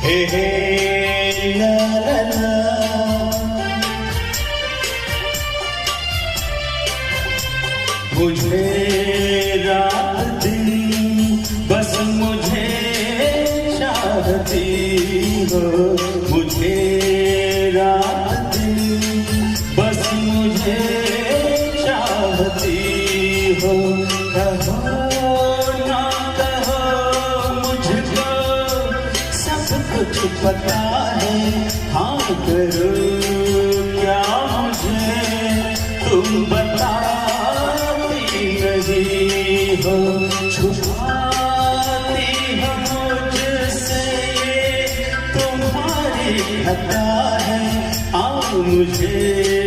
हे हे ला ला ला, मुझे रात दिन बस मुझे चाहती हो, मुझे रात दिन बस मुझे चाहती हो। कहो ना कहो मुझको सब कुछ पता है, हाँ करो क्या मुझे तुम बताती नहीं हो, छुपाती हो मुझसे ये तुम्हारी खता है, आओ मुझे